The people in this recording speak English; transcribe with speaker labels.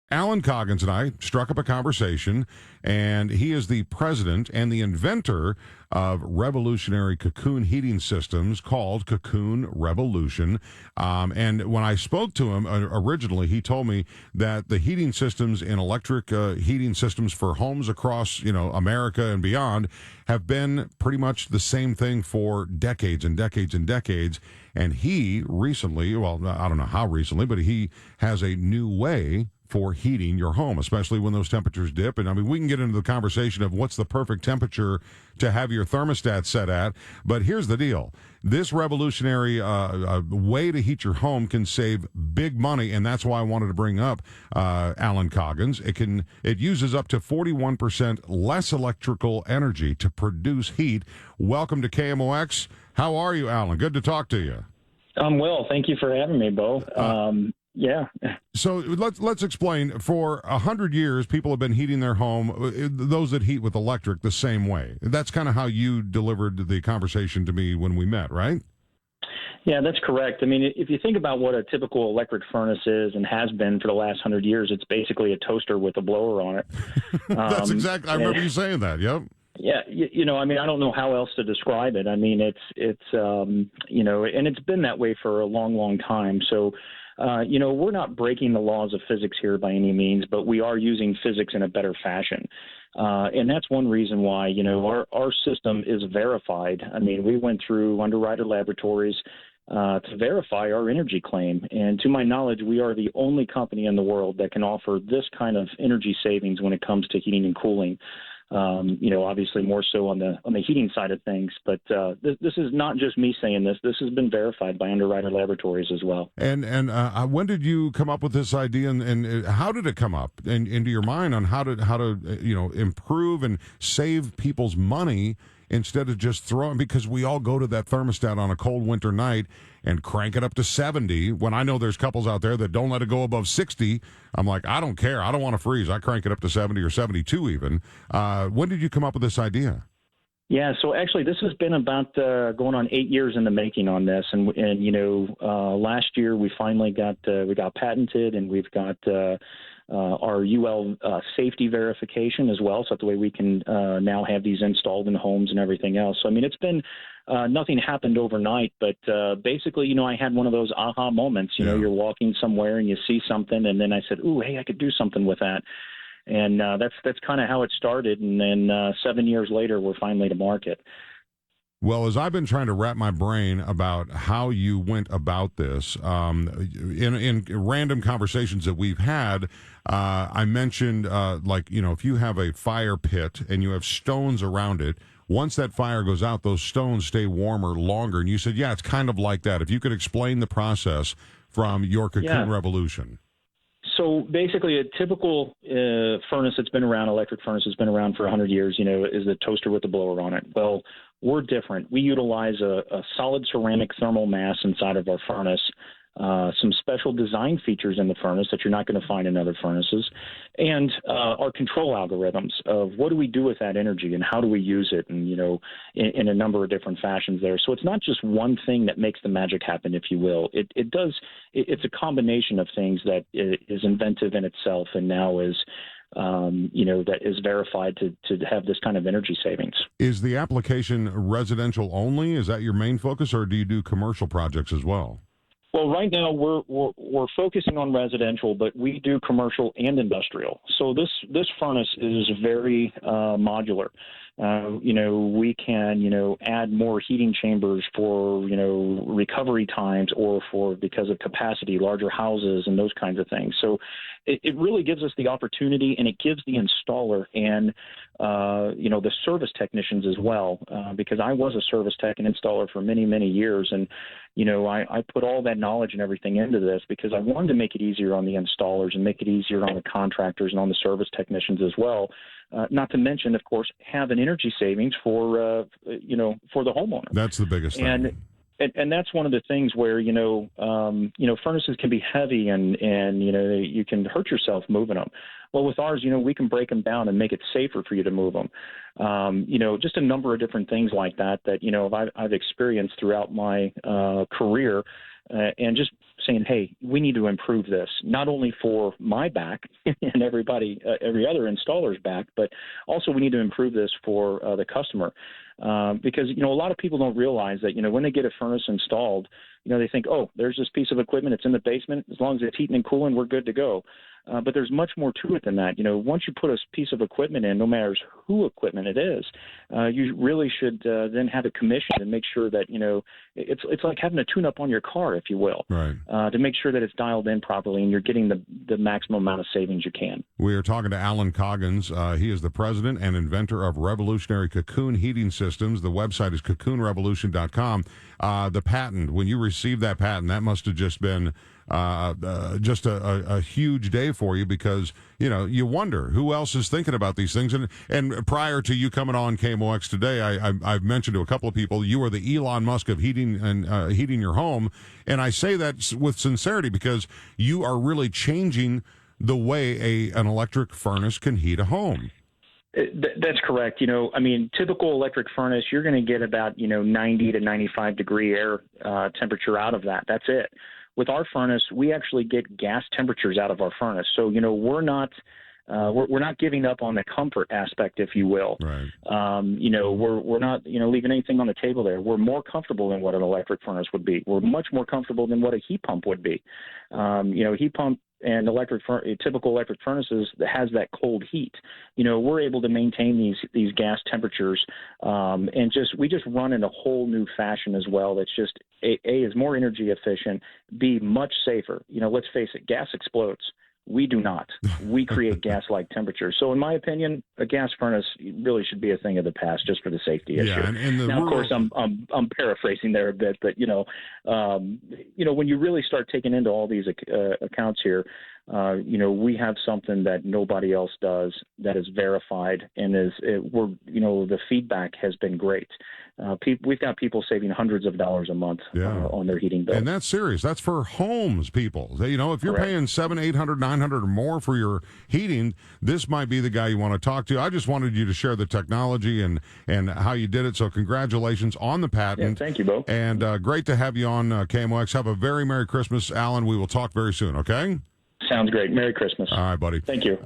Speaker 1: Alan Coggins and I struck up a conversation, and he is the president and the inventor of revolutionary Cocoon heating systems called Cocoon Revolution. And when I spoke to him originally, he told me that the heating systems in electric heating systems for homes across, America and beyond have been pretty much the same thing for decades and decades and decades. And he recently, well, I don't know how recently, but he has a new way for heating your home, especially when those temperatures dip. And I mean, we can get into the conversation of what's the perfect temperature to have your thermostat set at. It here's the deal. This revolutionary way to heat your home can save big money, and that's why I wanted to bring up Alan Coggins. It uses up to 41% less electrical energy to produce heat. Welcome to KMOX. How are you, Alan? Good to talk to you.
Speaker 2: I'm well. Thank you for having me, Bo. Yeah.
Speaker 1: So let's explain. For 100 years, people have been heating their home, those that heat with electric, the same way. That's kind of how you delivered the conversation to me when we met, right?
Speaker 2: Yeah, that's correct. I mean, if you think about what a typical electric furnace is and has been for the last 100 years, it's basically a toaster with a blower on it.
Speaker 1: That's exactly. I remember you saying that. Yep.
Speaker 2: Yeah, I mean, I don't know how else to describe it. I mean, it's and it's been that way for a long, long time. So, we're not breaking the laws of physics here by any means, but we are using physics in a better fashion. And that's one reason why, our system is verified. I mean, we went through Underwriter Laboratories to verify our energy claim. And to my knowledge, we are the only company in the world that can offer this kind of energy savings when it comes to heating and cooling. Obviously more so on the heating side of things. But this is not just me saying this. This has been verified by Underwriter Laboratories as well.
Speaker 1: And when did you come up with this idea, and how did it come up into your mind on how to improve and save people's money instead of just throwing, because we all go to that thermostat on a cold winter night and crank it up to 70. When I know there's couples out there that don't let it go above 60, I'm like, I don't care. I don't want to freeze. I crank it up to 70 or 72 even. When did you come up with this idea?
Speaker 2: Yeah, so actually this has been about going on 8 years in the making on this. And last year we finally got patented, and we've got our UL safety verification as well, so that way we can now have these installed in homes and everything else. So, I mean, it's been nothing happened overnight, but basically, I had one of those aha moments. You're walking somewhere and you see something, and then I said, ooh, hey, I could do something with that. And that's kind of how it started. And then 7 years later, we're finally to market.
Speaker 1: Well, as I've been trying to wrap my brain about how you went about this, in random conversations that we've had, I mentioned, if you have a fire pit and you have stones around it, once that fire goes out, those stones stay warmer longer. And you said, yeah, it's kind of like that. If you could explain the process from your Cocoon Revolution.
Speaker 2: So basically, a typical furnace that's been around, electric furnace that's been around for 100 years, is the toaster with the blower on it. Well, we're different. We utilize a solid ceramic thermal mass inside of our furnace, some special design features in the furnace that you're not going to find in other furnaces, and our control algorithms of what do we do with that energy and how do we use it, and in a number of different fashions there. So it's not just one thing that makes the magic happen, if you will. It's a combination of things that is inventive in itself, and now is that is verified to have this kind of energy savings.
Speaker 1: Is the application residential only? Is that your main focus, or do you do commercial projects as well?
Speaker 2: Well, right now we're focusing on residential, but we do commercial and industrial. So this furnace is very modular. We can add more heating chambers for recovery times, or because of capacity, larger houses and those kinds of things. So it really gives us the opportunity, and it gives the installer and the service technicians as well, because I was a service tech and installer for many, many years, and I put all that knowledge and everything into this because I wanted to make it easier on the installers and make it easier on the contractors and on the service technicians as well. Not to mention, of course, have an energy savings for the homeowner.
Speaker 1: That's the biggest thing.
Speaker 2: And that's one of the things where furnaces can be heavy and you can hurt yourself moving them. Well, with ours, we can break them down and make it safer for you to move them. Just a number of different things like that I've experienced throughout my career, and just saying, hey, we need to improve this, not only for my back and every other installer's back, but also we need to improve this for the customer. Because, a lot of people don't realize that, when they get a furnace installed, they think, oh, there's this piece of equipment. It's in the basement. As long as it's heating and cooling, we're good to go. But there's much more to it than that. Once you put a piece of equipment in, no matter who equipment it is, you really should then have it commissioned and make sure that, it's like having a tune-up on your car, if you will,
Speaker 1: right?
Speaker 2: To make sure that it's dialed in properly and you're getting the maximum amount of savings you can.
Speaker 1: We are talking to Alan Coggins. He is the president and inventor of Revolutionary Cocoon Heating Systems. The website is cocoonrevolution.com. The patent, when you received that patent, that must have just been just a huge day for you, because you wonder who else is thinking about these things. And prior to you coming on Kmox today, I've mentioned to a couple of people you are the Elon Musk of heating and heating your home, and I say that with sincerity because you are really changing the way an electric furnace can heat a home.
Speaker 2: That's correct. Typical electric furnace, you're going to get about 90 to 95 degree air temperature out of that. That's it. With our furnace, we actually get gas temperatures out of our furnace. So, we're not giving up on the comfort aspect, if you will.
Speaker 1: Right.
Speaker 2: We're not, leaving anything on the table there. We're more comfortable than what an electric furnace would be. We're much more comfortable than what a heat pump would be. Heat pump and typical electric furnaces that has that cold heat. We're able to maintain these gas temperatures, and we just run in a whole new fashion as well. That's just A, is more energy efficient, B, much safer. Let's face it, gas explodes. We do not. We create gas-like temperatures. So, in my opinion, a gas furnace really should be a thing of the past, just for the safety issue. Now, of course, I'm paraphrasing there a bit, but when you really start taking into all these accounts here, we have something that nobody else does that is verified, and the feedback has been great. We've got people saving hundreds of dollars a month on their heating bill.
Speaker 1: And that's serious. That's for homes, people. If you're paying $700, $800, $900 or more for your heating, this might be the guy you want to talk to. I just wanted you to share the technology and how you did it. So congratulations on the patent.
Speaker 2: Yeah, thank you, Bo.
Speaker 1: And great to have you on KMOX. Have a very Merry Christmas, Alan. We will talk very soon, okay?
Speaker 2: Sounds great. Merry Christmas.
Speaker 1: All right, buddy.
Speaker 2: Thank you.